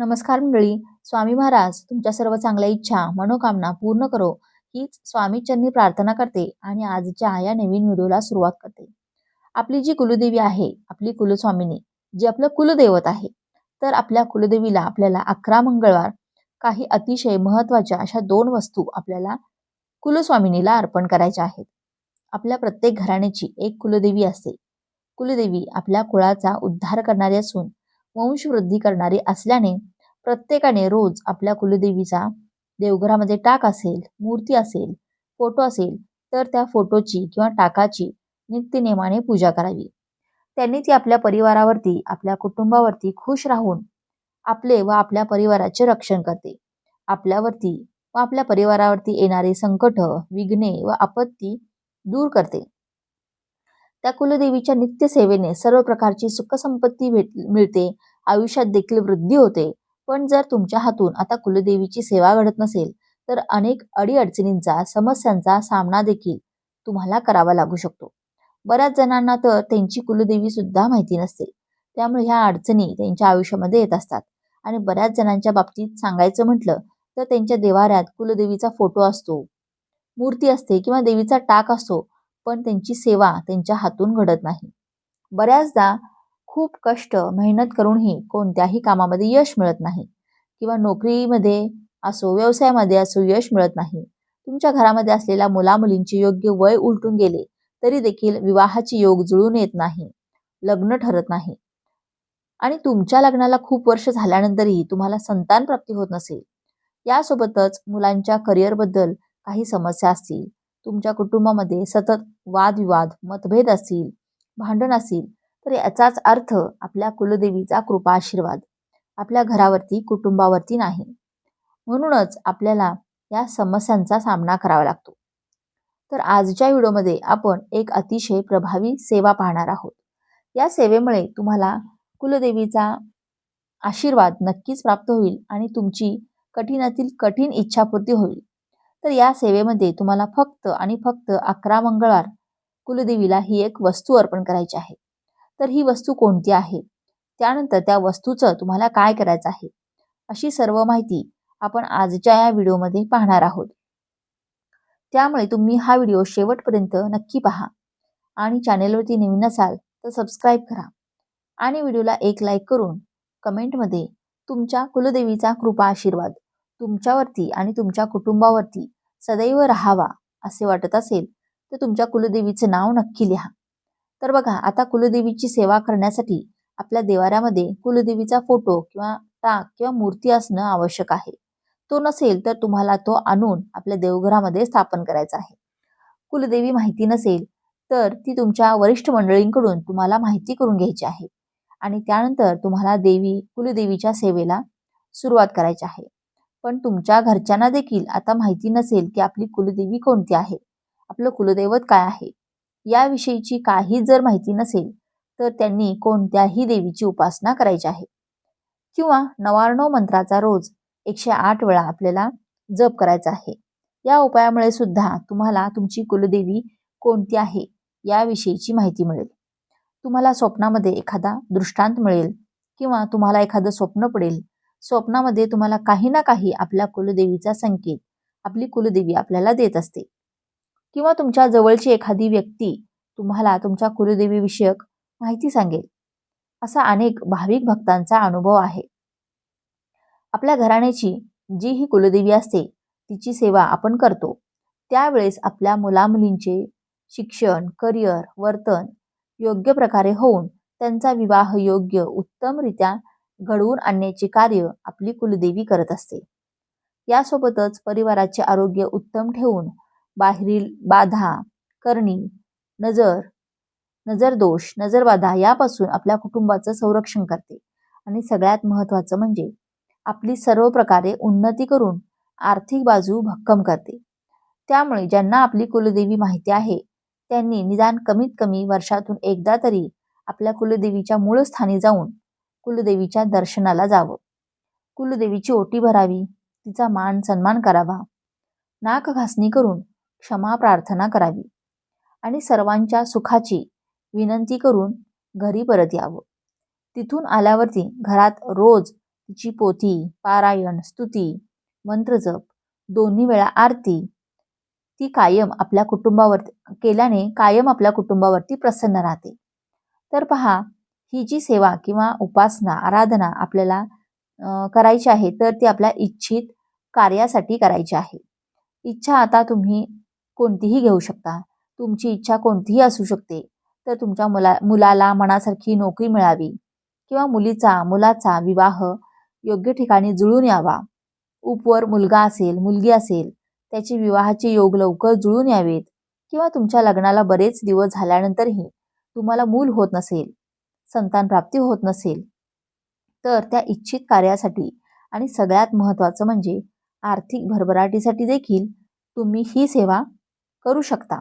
नमस्कार मंडळी. स्वामी महाराज तुमच्या सर्व चांगल्या इच्छा, मनोकामना पूर्ण करो हीच स्वामी चरणी प्रार्थना करते आणि आजच्या या नवीन व्हिडिओला सुरुवात करते. आपली जी कुलदेवी आहे, आपली कुलस्वामिनी, जी आपलं कुलदैवत आहे, तर आपल्या कुलदेवीला आपल्याला 11 मंगळवार काही अतिशय महत्त्वाच्या अशा 2 वस्तू आपल्याला कुलस्वामिनीला अर्पण करायच्या आहेत. आपल्या प्रत्येक घराण्याची एक कुलदेवी असते. कुलदेवी आपल्या कुळाचा उद्धार करणारी असून वंशवृद्धी करणारी असल्याने प्रत्येकाने रोज आपल्या कुलदेवीचा देवघरामध्ये टाक असेल, मूर्ती असेल, फोटो असेल, तर त्या फोटोची किंवा टाकाची नित्यनेमाने पूजा करावी. त्यांनी ती आपल्या परिवारावरती, आपल्या कुटुंबावरती खुश राहून आपले व आपल्या परिवाराचे रक्षण करते. आपल्यावरती व आपल्या परिवारावरती येणारे संकट, विघ्ने व आपत्ती दूर करते. त्या कुलदेवीच्या नित्य सेवेने सर्व प्रकारची सुखसंपत्ती मिळते, आयुष्यात देखील वृद्धी होते. पण जर तुमच्या हातून आता कुलदेवीची सेवा घडत नसेल, तर अनेक अडीअडचणींचा, समस्यांचा सामना देखील तुम्हाला करावा लागू शकतो. बऱ्याच जणांना तर त्यांची कुलदेवी सुद्धा माहिती नसते. त्यामुळे ह्या अडचणी त्यांच्या आयुष्यामध्ये येत असतात. आणि बऱ्याच जणांच्या बाबतीत सांगायचं म्हटलं तर त्यांच्या देवाऱ्यात कुलदेवीचा फोटो असतो, मूर्ती असते किंवा देवीचा टाक असतो, पण त्यांची सेवा त्यांच्या हातून घडत नाही. बऱ्याचदा खूप कष्ट, मेहनत करूनही कोणत्याही कामामध्ये यश मिळत नाही किंवा नोकरीमध्ये असो, व्यवसायामध्ये असो यश मिळत नाही. तुमच्या घरामध्ये असलेल्या मुलामुलींचे योग्य वय उलटून गेले तरी देखील विवाहाचे योग जुळून येत नाही, लग्न ठरत नाही. आणि तुमच्या लग्नाला खूप वर्ष झाल्यानंतरही तुम्हाला संतान प्राप्ती होत नसेल. यासोबतच मुलांच्या करिअरबद्दल काही समस्या असतील, तुमच्या कुटुंबामध्ये सतत वादविवाद, मतभेद असतील, भांडण असतील, तर याचाच अर्थ आपल्या कुलदेवीचा कृपा आशीर्वाद आपल्या घरावरती, कुटुंबावरती नाही. म्हणूनच आपल्याला या समस्यांचा सामना करावा लागतो. तर आजच्या व्हिडिओमध्ये आपण एक अतिशय प्रभावी सेवा पाहणार आहोत. या सेवेमुळे तुम्हाला कुलदेवीचा आशीर्वाद नक्कीच प्राप्त होईल आणि तुमची कठीणातील कठीण इच्छापूर्ती होईल. तर या सेवेमध्ये तुम्हाला फक्त आणि फक्त 11 मंगळवार कुलदेवीला ही एक वस्तू अर्पण करायची आहे. तर ही वस्तू कोणती आहे, त्यानंतर त्या वस्तूचं तुम्हाला काय करायचं आहे, अशी सर्व माहिती आपण आजच्या या व्हिडिओमध्ये पाहणार आहोत. त्यामुळे तुम्ही हा व्हिडिओ शेवटपर्यंत नक्की पहा आणि चॅनेलवरती नवीन असाल तर सबस्क्राईब करा आणि व्हिडिओला एक लाईक करून कमेंटमध्ये तुमच्या कुलदेवीचा कृपा आशीर्वाद तुमच्यावरती आणि तुमच्या कुटुंबावरती सदैव राहावा असे वाटत असेल तर तुमच्या कुलदेवीचं नाव नक्की लिहा. तर बघा, आता कुलदेवीची सेवा करण्यासाठी आपल्या देवाऱ्यामध्ये कुलदेवीचा फोटो किंवा टाक किंवा मूर्ती असणं आवश्यक आहे. तो नसेल तर तुम्हाला तो आणून आपल्या देवघरामध्ये स्थापन करायचा आहे. कुलदेवी माहिती नसेल तर ती तुमच्या वरिष्ठ मंडळींकडून तुम्हाला माहिती करून घ्यायची आहे आणि त्यानंतर तुम्हाला कुलदेवीच्या सेवेला सुरुवात करायची आहे. पण तुमच्या घरच्यांना देखील आता माहिती नसेल की आपली कुलदेवी कोणती आहे, आपलं कुलदैवत काय आहे, याविषयीची काही जर माहिती नसेल तर त्यांनी कोणत्याही देवीची उपासना करायची आहे किंवा 99 मंत्राचा रोज 108 वेळा आपल्याला जप करायचा आहे. या उपायामुळे सुद्धा तुम्हाला तुमची कुलदेवी कोणती आहे याविषयीची माहिती मिळेल. तुम्हाला स्वप्नामध्ये एखादा दृष्टांत मिळेल किंवा तुम्हाला एखादं स्वप्न पडेल. स्वप्नामध्ये तुम्हाला काही ना काही आपल्या कुलदेवीचा संकेत आपली कुलदेवी आपल्याला देत असते किंवा तुमच्या जवळची एखादी व्यक्ती तुम्हाला तुमच्या कुलदेवी विषयक माहिती सांगेल. असा अनेक भाविक भक्तांचा अनुभव आहे. आपल्या घराण्याची जी ही कुलदेवी असते तिची सेवा आपण करतो त्यावेळेस आपल्या मुलामुलींचे शिक्षण, करिअर, वर्तन योग्य प्रकारे होऊन त्यांचा विवाह योग्य उत्तमरित्या घडवून आणण्याचे कार्य आपली कुलदेवी करत असते. यासोबतच परिवाराचे आरोग्य उत्तम ठेवून बाहेरील बाधा, करणी, नजरदोष, नजरबाधा यापासून आपल्या कुटुंबाचं संरक्षण करते आणि सगळ्यात महत्त्वाचं म्हणजे आपली सर्व प्रकारे उन्नती करून आर्थिक बाजू भक्कम करते. त्यामुळे ज्यांना आपली कुलदेवी माहिती आहे त्यांनी निदान कमीत कमी वर्षातून एकदा तरी आपल्या कुलदेवीच्या मूळ स्थानी जाऊन कुलदेवीच्या दर्शनाला जावं. कुलदेवीची ओटी भरावी, तिचा मान सन्मान करावा, नाक घासणी करून क्षमा प्रार्थना करावी आणि सर्वांच्या सुखाची विनंती करून घरी परत यावं. तिथून आल्यावरती घरात रोज तिची पोथी, पारायण, स्तुती, मंत्रजप, दोन्ही वेळा आरती ती कायम आपल्या कुटुंबावर केल्याने कायम आपल्या कुटुंबावरती प्रसन्न राहते. तर पहा, ही जी सेवा किंवा उपासना, आराधना आपल्याला करायची आहे, तर ती आपल्या इच्छित कार्यासाठी करायची आहे. इच्छा आता तुम्ही कोणतीही घेऊ शकता. तुमची इच्छा कोणतीही असू शकते. तर तुमच्या मुलाला मनासारखी नोकरी मिळावी किंवा मुलाचा विवाह योग्य ठिकाणी जुळून यावा. उपवर मुलगा असेल, मुलगी असेल, त्याचे विवाहाचे योग लवकर जुळून यावेत किंवा तुमच्या लग्नाला बरेच दिवस झाल्यानंतरही तुम्हाला मूल होत नसेल, संतान प्राप्ती होत नसेल, तर त्या इच्छित कार्यासाठी आणि सगळ्यात महत्त्वाचं म्हणजे आर्थिक भरभराटीसाठी देखील तुम्ही ही सेवा करू शकता.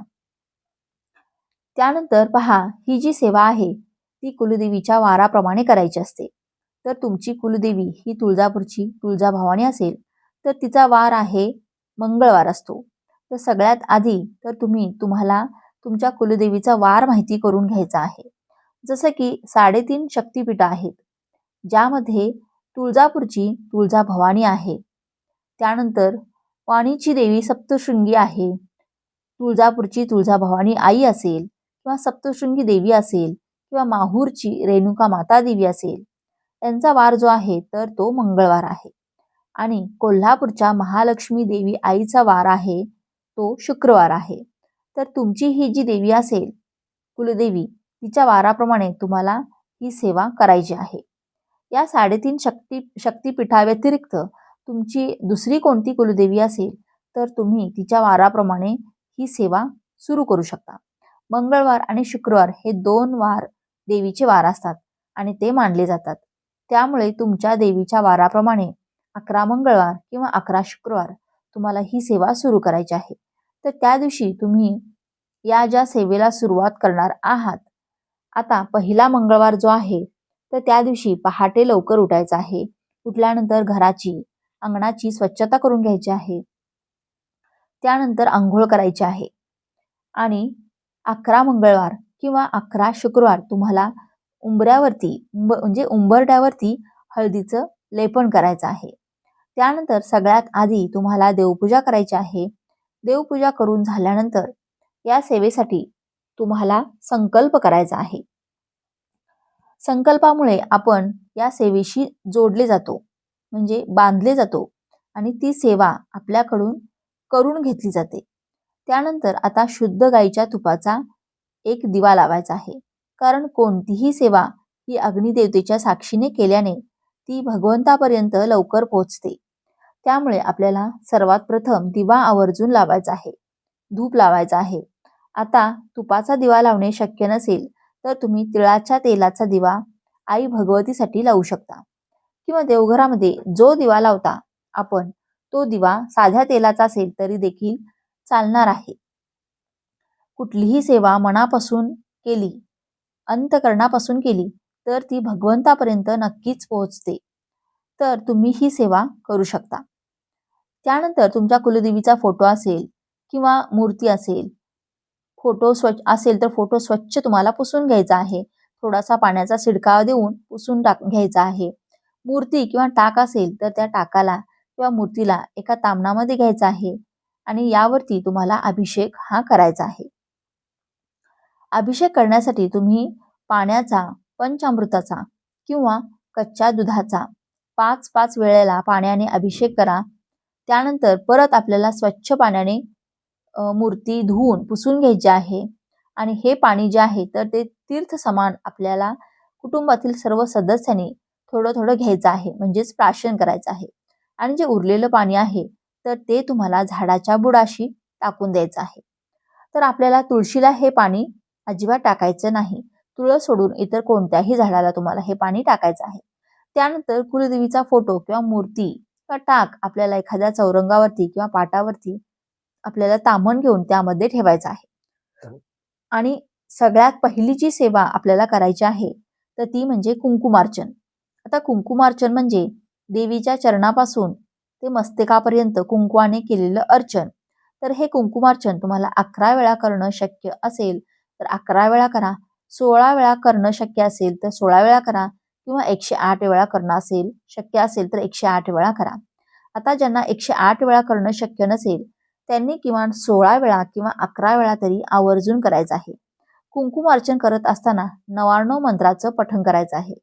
त्यानंतर पहा, ही जी सेवा आहे ती कुलदेवीच्या वाराप्रमाणे करायची असते. तर तुमची कुलदेवी ही तुळजापूरची तुळजाभवानी असेल तर तिचा वार आहे मंगळवार असतो. तर सगळ्यात आधी तर तुम्हाला तुमच्या कुलदेवीचा वार माहिती करून घ्यायचा आहे. जसं की 3.5 शक्तिपीठं आहेत, ज्यामध्ये तुळजापूरची तुळजाभवानी आहे. त्यानंतर वाणीची देवी सप्तशृंगी आहे. तुळजापूरची तुळजाभवानी आई असेल किंवा सप्तशृंगी देवी असेल किंवा माहूरची रेणुका माता देवी असेल, यांचा वार जो आहे तर तो मंगळवार आहे. आणि कोल्हापूरच्या महालक्ष्मी देवी आईचा वार आहे तो शुक्रवार आहे. तर तुमची ही जी देवी असेल कुलदेवी, तिच्या वाराप्रमाणे तुम्हाला ही सेवा करायची आहे. या 3.5 शक्तिपीठाव्यतिरिक्त तुमची दुसरी कोणती कुलदेवी असेल तर तुम्ही तिच्या वाराप्रमाणे ही सेवा सुरू करू शकता. मंगळवार आणि शुक्रवार हे 2 वार देवीचे वार असतात आणि ते मानले जातात. त्यामुळे तुमच्या देवीच्या वाराप्रमाणे 11 मंगळवार किंवा 11 शुक्रवार तुम्हाला ही सेवा सुरू करायची आहे. तर त्या दिवशी तुम्ही या ज्या सेवेला सुरुवात करणार आहात, आता पहिला मंगळवार जो आहे तर त्या दिवशी पहाटे लवकर उठायचं आहे. उठल्यानंतर घराची, अंगणाची स्वच्छता करून घ्यायची आहे. त्यानंतर अंघोळ करायची आहे आणि 11 मंगळवार किंवा 11 शुक्रवार तुम्हाला म्हणजे उंबरठ्यावरती हळदीचं लेपन करायचं आहे. त्यानंतर सगळ्यात आधी तुम्हाला देवपूजा करायची आहे. देवपूजा करून झाल्यानंतर या सेवेसाठी तुम्हाला संकल्प करायचा आहे. संकल्पामुळे आपण या सेवेशी जोडले जातो, म्हणजे बांधले जातो आणि ती सेवा आपल्याकडून करून घेतली जाते. त्यानंतर आता शुद्ध गाईच्या तुपाचा एक दिवा लावायचा आहे. कारण कोणतीही सेवा ही अग्निदेवतेच्या साक्षीने केल्याने ती भगवंतापर्यंत लवकर पोहोचते. त्यामुळे आपल्याला सर्वात प्रथम दिवा आवर्जून लावायचा आहे, धूप लावायचा आहे. आता तुपाचा दिवा लावणे शक्य नसेल तर तुम्ही तिळाच्या तेलाचा दिवा आई भगवतीसाठी लावू शकता किंवा देवघरामध्ये जो दिवा लावता आपण तो दिवा साध्या तेलाचा असेल तरी देखील चालणार आहे. कुठलीही सेवा मनापासून केली, अंतःकरणापासून केली तर ती भगवंतापर्यंत नक्कीच पोहोचते. तर तुम्ही ही सेवा करू शकता. त्यानंतर तुमच्या कुलदेवीचा फोटो असेल किंवा मूर्ती असेल, फोटो स्वच्छ तुम्हाला पुसून घ्यायचा आहे. थोडासा पाण्याचा शिडकावा देऊन पुसून घ्यायचा आहे. मूर्ती किंवा टाक असेल तर त्या टाकाला किंवा मूर्तीला एका तामणामध्ये घ्यायचा आहे आणि यावरती तुम्हाला अभिषेक हा करायचा आहे. अभिषेक करण्यासाठी तुम्ही पाण्याचा, पंचामृताचा किंवा कच्च्या दुधाचा 5-5 वेळेला पाण्याने अभिषेक करा. त्यानंतर परत आपल्याला स्वच्छ पाण्याने मूर्ती धुवून पुसून घ्यायची आहे आणि हे पाणी जे आहे तर ते तीर्थ समान आपल्याला कुटुंबातील सर्व सदस्यांनी थोडं थोडं घ्यायचं आहे, म्हणजेच प्राशन करायचं आहे. आणि जे उरलेलं पाणी आहे तर ते तुम्हाला झाडाच्या बुडाशी टाकून द्यायचं आहे. तर आपल्याला तुळशीला हे पाणी अजिबात टाकायचं नाही. तुळस सोडून इतर कोणत्याही झाडाला तुम्हाला हे पाणी टाकायचं आहे. त्यानंतर कुलदेवीचा फोटो किंवा मूर्ती किंवा टाक आपल्याला एखाद्या चौरंगावरती किंवा पाटावरती आपल्याला ताम्हण घेऊन त्यामध्ये ठेवायचं आहे. आणि सगळ्यात पहिली जी सेवा आपल्याला करायची आहे तर ती म्हणजे कुंकुमार्चन. आता कुंकुमार्चन म्हणजे देवीच्या चरणापासून ते मस्तकापर्यंत कुंकवाने केलेलं अर्चन. तर हे कुंकुमार्चन तुम्हाला 11 वेळा करणं शक्य असेल तर 11 वेळा करा, 16 वेळा करणं शक्य असेल तर 16 वेळा करा किंवा 108 वेळा करणं असेल, शक्य असेल तर 108 वेळा करा. आता ज्यांना 108 वेळा करणं शक्य नसेल, त्यांनी किमान 16 वेळा किंवा 11 वेळा तरी आवर्जून करायचं आहे. कुंकुमार्चन करत असताना नवार्णव मंत्राचं पठण करायचं आहे.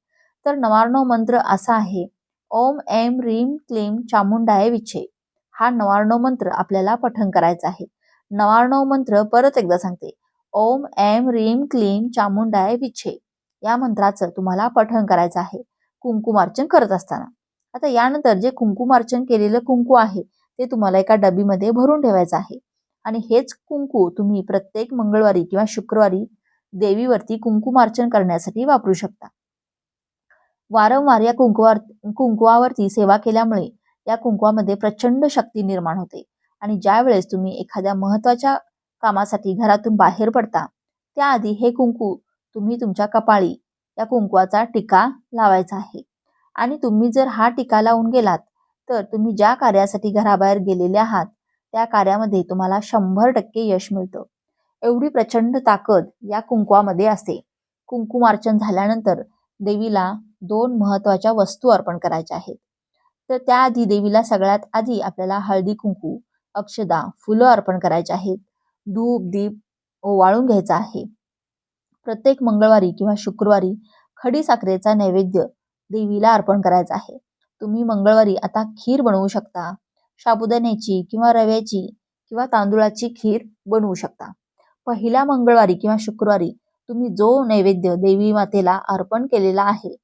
तर नवार्णव मंत्र असा आहे, ओम ऐं ह्रीं क्लीं चामुंडाय विचे. हा नवार्णव मंत्र आपल्याला पठण करायचा आहे. नवार्णव मंत्र परत एकदा सांगते, ओम ऐं ह्रीं क्लीं चामुंडाय विचे. या मंत्राचं तुम्हाला पठण करायचं आहे कुंकुमार्चन करत असताना. आता यानंतर जे कुंकुमार्चन केलेलं कुंकू आहे ते तुम्हाला एका डबीमध्ये भरून ठेवायचं आहे आणि हेच कुंकू तुम्ही प्रत्येक मंगळवारी किंवा शुक्रवारी देवीवरती कुंकुमार्चन करण्यासाठी वापरू शकता. वारंवार या कुंकुवावरती सेवा केल्यामुळे या कुंकुवामध्ये प्रचंड शक्ती निर्माण होते आणि ज्या वेळेस तुम्ही एखाद्या महत्वाच्या कामासाठी घरातून बाहेर पडता त्याआधी हे कुंकू तुम्ही तुमच्या कपाळी या कुंकुवाचा टिका लावायचा आहे आणि तुम्ही जर हा टिका लावून गेलात तर तुम्ही ज्या कार्यासाठी घराबाहेर गेलेले आहात त्या कार्यामध्ये तुम्हाला 100% यश मिळतं. एवढी प्रचंड ताकद या कुंकुवामध्ये असते. कुंकुमार्चन झाल्यानंतर देवीला 2 महत्वाच्या वस्तू अर्पण करायच्या आहेत. तर त्याआधी देवीला सगळ्यात आधी आपल्याला हळदी कुंकू, अक्षदा, फुलं अर्पण करायची आहेत. धूप दीप ओवाळून घ्यायचा आहे. प्रत्येक मंगळवारी किंवा शुक्रवारी खडी साखरेचा नैवेद्य देवीला अर्पण करायचा आहे. तुम्ही मंगळवारी आता खीर बनवू शकता. साबुदाण्याची किंवा रव्याची किंवा तांदूळाची खीर बनवू शकता. पहिल्या मंगळवारी किंवा शुक्रवारी तुम्ही जो नैवेद्य देवी मातेला अर्पण केलेला आहे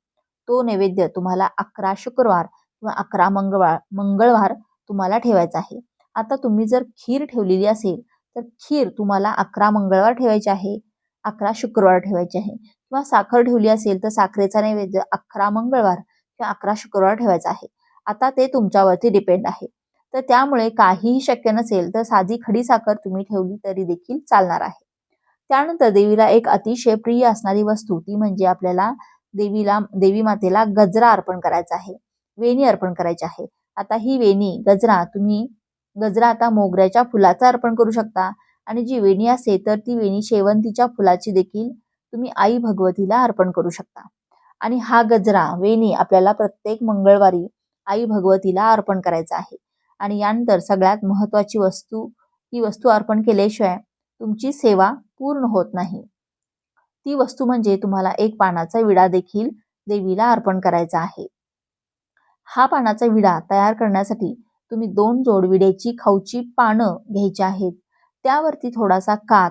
तो नैवेद्य तुम्हाला 11 शुक्रवार किंवा 11 मंगळवार तुम्हाला ठेवायचा आहे. आता तुम्ही जर खीर ठेवलेली असेल तर खीर तुम्हाला 11 मंगळवार ठेवायची आहे, 11 शुक्रवार ठेवायचे आहे किंवा साखर ठेवली असेल तर साखरेचा नैवेद्य 11 मंगळवार किंवा 11 शुक्रवार ठेवायचा आहे. आता ते तुमच्यावरती डिपेंड आहे. तर त्यामुळे काहीही शक्य नसेल तर साधी खडी साखर तुम्ही ठेवली तरी देखील चालणार आहे. त्यानंतर देवीला एक अतिशय प्रिय असणारी वस्तू ती म्हणजे आपल्याला देवी मातेला गजरा अर्पण करायचा आहे, वेणी अर्पण करायची आहे. आता ही वेणी गजरा आता मोगऱ्याच्या फुलाचा अर्पण करू शकता आणि जी वेणी असेल तर ती वेणी शेवंतीच्या फुलाची देखील तुम्ही आई भगवतीला अर्पण करू शकता. आणि हा गजरा वेणी आपल्याला प्रत्येक मंगळवारी आई भगवतीला अर्पण करायचा आहे. आणि यानंतर सगळ्यात महत्वाची वस्तू, ही वस्तू अर्पण केल्याशिवाय तुमची सेवा पूर्ण होत नाही. ती वस्तू म्हणजे तुम्हाला एक पानाचा विडा देखील देवीला अर्पण करायचा आहे. हा पानाचा विडा तयार करण्यासाठी तुम्ही 2 जोड विड्याची खाऊची पानं घ्यायची आहेत. त्यावरती थोडासा कात,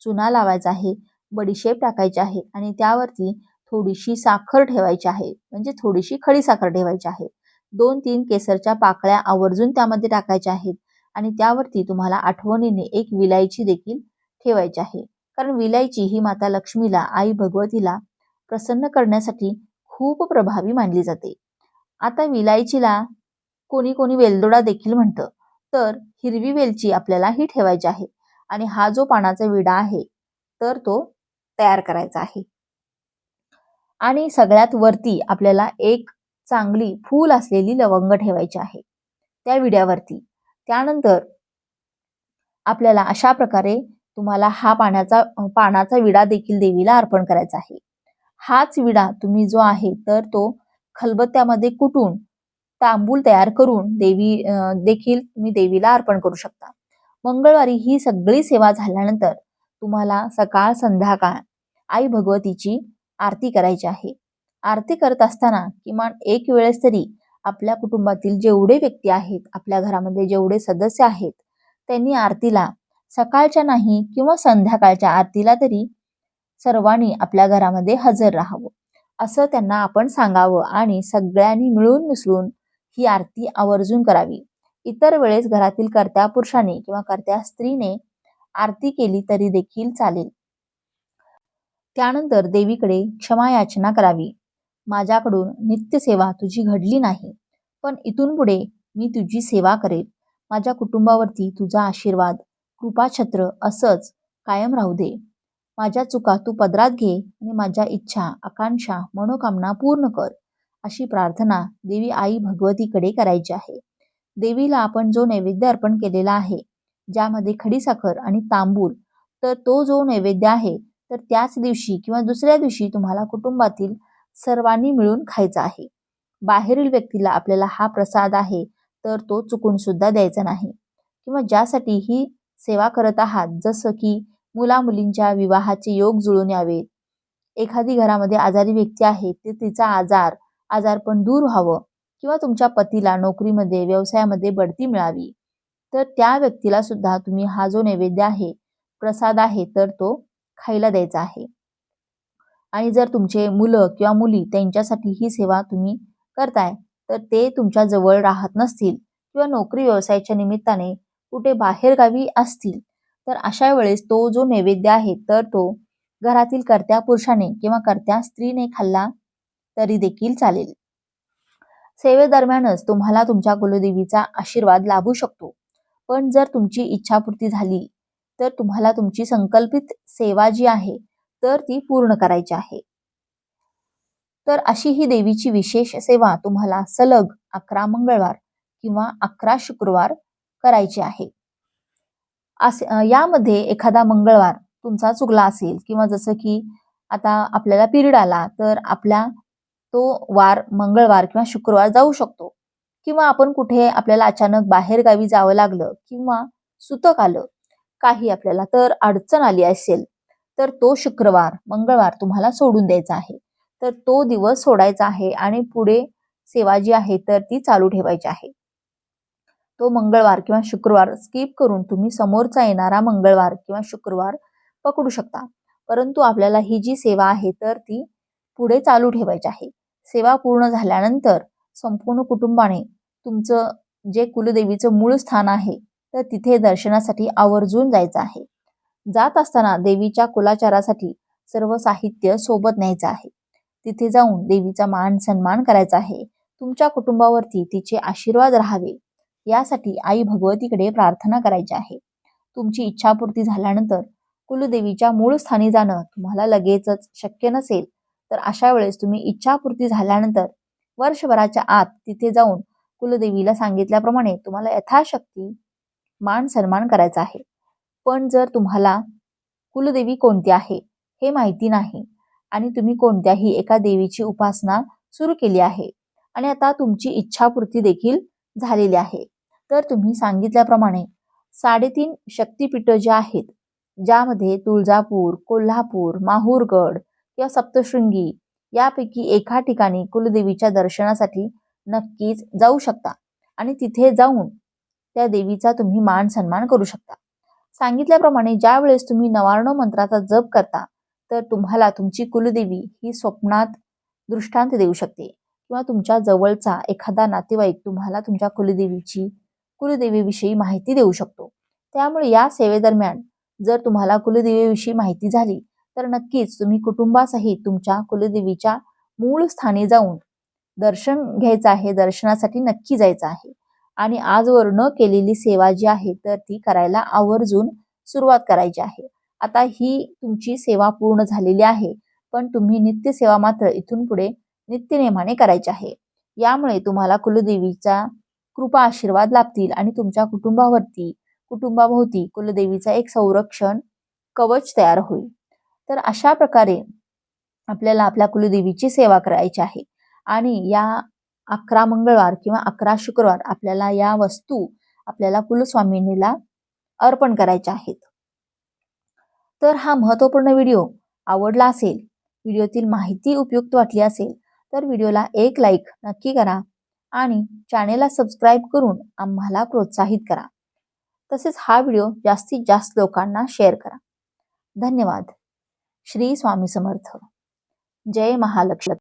चुना लावायचा आहे, बडीशेप टाकायची आहे आणि त्यावरती थोडीशी साखर ठेवायची आहे, म्हणजे थोडीशी खडी साखर ठेवायची आहे. 2-3 केसरच्या पाकळ्या आवर्जून त्यामध्ये टाकायच्या आहेत आणि त्यावरती तुम्हाला आठवणीने एक विलायची देखील ठेवायची आहे. कारण विलायची ही माता लक्ष्मीला, आई भगवतीला प्रसन्न करण्यासाठी खूप प्रभावी मानली जाते. आता विलायचीला कोणी कोणी वेलदोडा देखील म्हणतं. तर हिरवी वेलची आपल्याला ही ठेवायची आहे आणि हा जो पानाचा विडा आहे तर तो तयार करायचा आहे. आणि सगळ्यात वरती आपल्याला एक चांगली फूल असलेली लवंग ठेवायची आहे त्या विड्यावरती. त्यानंतर आपल्याला अशा प्रकारे तुम्हाला हा पानाचा विडा देखील देवीला अर्पण करायचा आहे. हाच विडा तुम्ही जो आहे तर तो खलबत्त्यामध्ये कुटून तांबूल तयार करून देखील तुम्ही देवीला अर्पण करू शकता. मंगळवारी ही सगळी सेवा झाल्यानंतर तुम्हाला सकाळ संध्याकाळ आई भगवतीची आरती करायची आहे. आरती करत असताना किमान एक वेळेस तरी आपल्या कुटुंबातील जेवढे व्यक्ती आहेत, आपल्या घरामध्ये जेवढे सदस्य आहेत त्यांनी आरतीला सकाळच्या नाही किंवा संध्याकाळच्या आरतीला तरी सर्वांनी आपल्या घरामध्ये हजर राहावं असं त्यांना आपण सांगावं आणि सगळ्यांनी मिळून मिसळून ही आरती आवर्जून करावी. इतर वेळेस घरातील कर्त्या पुरुषाने किंवा कर्त्या स्त्रीने आरती केली तरी देखील चालेल. त्यानंतर देवीकडे क्षमा याचना करावी. माझ्याकडून नित्यसेवा तुझी घडली नाही, पण इथून पुढे मी तुझी सेवा करेल. माझ्या कुटुंबावरती तुझा आशीर्वाद, कृपाछत्र असंच कायम राहू दे. माझ्या चुका तू पदरात घे आणि माझ्या इच्छा, आकांक्षा, मनोकामना पूर्ण कर. अशी प्रार्थना देवी आई भगवतीकडे करायची आहे. देवीला आपण जो नैवेद्य अर्पण केलेला आहे, ज्यामध्ये खडीसाखर आणि तांबूल, तर तो जो नैवेद्य आहे तर त्याच दिवशी किंवा दुसऱ्या दिवशी तुम्हाला कुटुंबातील सर्वांनी मिळून खायचा आहे. बाहेरील व्यक्तीला आपल्याला हा प्रसाद आहे तर तो चुकून सुद्धा द्यायचा नाही. किंवा ज्यासाठी ही सेवा करत आहात, जसं की मुला-मुलींच्या विवाहाचे योग जुळून यावेत, एखादी घरामध्ये आजारी व्यक्ती आहे तर तिचा आजारपण दूर व्हावं, किंवा तुमच्या पतीला नोकरीमध्ये व्यवसायामध्ये बढती मिळावी, तर त्या व्यक्तीला सुद्धा तुम्ही हा जो नैवेद्य आहे, प्रसाद आहे, तर तो खायला द्यायचा आहे. आणि जर तुमचे मुलं किंवा मुली त्यांच्यासाठी ही सेवा तुम्ही करताय, तर ते तुमच्या जवळ राहत नसतील किंवा नोकरी व्यवसायाच्या निमित्ताने कुठे बाहेरगावी असतील, तर अशा वेळेस तो जो नैवेद्य आहे तर तो घरातील कर्त्या पुरुषाने किंवा कर्त्या स्त्रीने खाल्ला तरी देखील चालेल. सेवेदरम्यानच तुम्हाला तुमच्या कुलदेवीचा आशीर्वाद लाभू शकतो. पण जर तुमची इच्छापूर्ती झाली तर तुम्हाला तुमची संकल्पित सेवा जी आहे तर ती पूर्ण करायची आहे. तर अशी ही देवीची विशेष सेवा तुम्हाला सलग 11 मंगळवार किंवा 11 शुक्रवार करायची आहे. यामध्ये एखादा मंगळवार तुमचा चुकला असेल, किंवा जसं की आता आपल्याला पिरियड आला तर आपला तो वार मंगळवार किंवा शुक्रवार जाऊ शकतो, किंवा आपण कुठे आपल्याला अचानक बाहेर गावी जावं लागलं किंवा सुतक आलं काही आपल्याला, तर अडचण आली असेल, तर तो शुक्रवार मंगळवार तुम्हाला सोडून द्यायचा आहे. तर तो दिवस सोडायचा आहे आणि पुढे सेवा जी आहे तर ती चालू ठेवायची आहे. तो मंगळवार किंवा शुक्रवार स्किप करून तुम्ही समोरचा येणारा मंगळवार किंवा शुक्रवार पकडू शकता. परंतु आपल्याला ही जी सेवा आहे तर ती पुढे चालू ठेवायची आहे. सेवा पूर्ण झाल्यानंतर संपूर्ण कुटुंबाने तुमचं जे कुलदेवीचं मूळ स्थान आहे तर तिथे दर्शनासाठी आवर्जून जायचं आहे. जात असताना देवीच्या कुलाचारासाठी सर्व साहित्य सोबत न्यायचं आहे. तिथे जाऊन देवीचा मान सन्मान करायचा आहे. तुमच्या कुटुंबावरती तिचे आशीर्वाद राहावे यासाठी आई भगवतीकडे प्रार्थना करायची आहे. तुमची इच्छापूर्ती झाल्यानंतर कुलदेवीच्या मूळ स्थानी जाणं तुम्हाला लगेचच शक्य नसेल, तर अशा वेळेस तुम्ही इच्छापूर्ती झाल्यानंतर वर्षभराच्या आत तिथे जाऊन कुलदेवीला सांगितल्याप्रमाणे तुम्हाला यथाशक्ती मान सन्मान करायचा आहे. पण जर तुम्हाला कुलदेवी कोणती आहे हे माहिती नाही आणि तुम्ही कोणत्याही एका देवीची उपासना सुरू केली आहे आणि आता तुमची इच्छापूर्ती देखील झालेली आहे, तर तुम्ही सांगितल्याप्रमाणे 3.5 शक्तिपीठ जे आहेत, ज्यामध्ये तुळजापूर, कोल्हापूर, माहूरगड किंवा सप्तशृंगी यापैकी एका ठिकाणी कुलदेवीच्या दर्शनासाठी नक्कीच जाऊ शकता आणि तिथे जाऊन त्या देवीचा तुम्ही मान सन्मान करू शकता. सांगितल्याप्रमाणे ज्या वेळेस तुम्ही नवार्णव मंत्राचा जप करता तर तुम्हाला तुमची कुलदेवी ही स्वप्नात दृष्टांत देऊ शकते, किंवा तुमच्या जवळचा एखादा नातेवाईक तुम्हाला तुमच्या कुलदेवीविषयी माहिती देऊ शकतो. त्यामुळे या सेवेदरम्यान जर तुम्हाला कुलदेवीविषयी माहिती झाली तर नक्कीच तुम्ही कुटुंबासहित तुमच्या कुलदेवीच्या मूळ स्थानी जाऊन दर्शन घ्यायचं आहे, दर्शनासाठी नक्की जायचं आहे आणि आजवर न केलेली सेवा जी आहे तर ती करायला आवर्जून सुरुवात करायची आहे. आता ही तुमची सेवा पूर्ण झालेली आहे, पण तुम्ही नित्यसेवा मात्र इथून पुढे नित्यनेमाने करायची आहे. यामुळे तुम्हाला कुलदेवीचा कृपा आशीर्वाद लाभतील आणि तुमच्या कुटुंबाभोवती कुलदेवीचा एक संरक्षण कवच तयार होईल. तर अशा प्रकारे आपल्याला आपल्या कुलदेवीची सेवा करायची आहे आणि या 11 मंगळवार किंवा 11 शुक्रवार आपल्याला या वस्तू आपल्याला कुलस्वामिनीला अर्पण करायच्या आहेत. तर हा महत्त्वपूर्ण व्हिडिओ आवडला असेल, व्हिडिओतील माहिती उपयुक्त वाटली असेल, तर व्हिडिओला एक लाईक नक्की करा आणि चॅनेलला सबस्क्राईब करून आम्हाला प्रोत्साहित करा. तसेच हा व्हिडिओ जास्तीत जास्त लोकांना शेअर करा. धन्यवाद. श्री स्वामी समर्थ. जय महालक्ष्मी.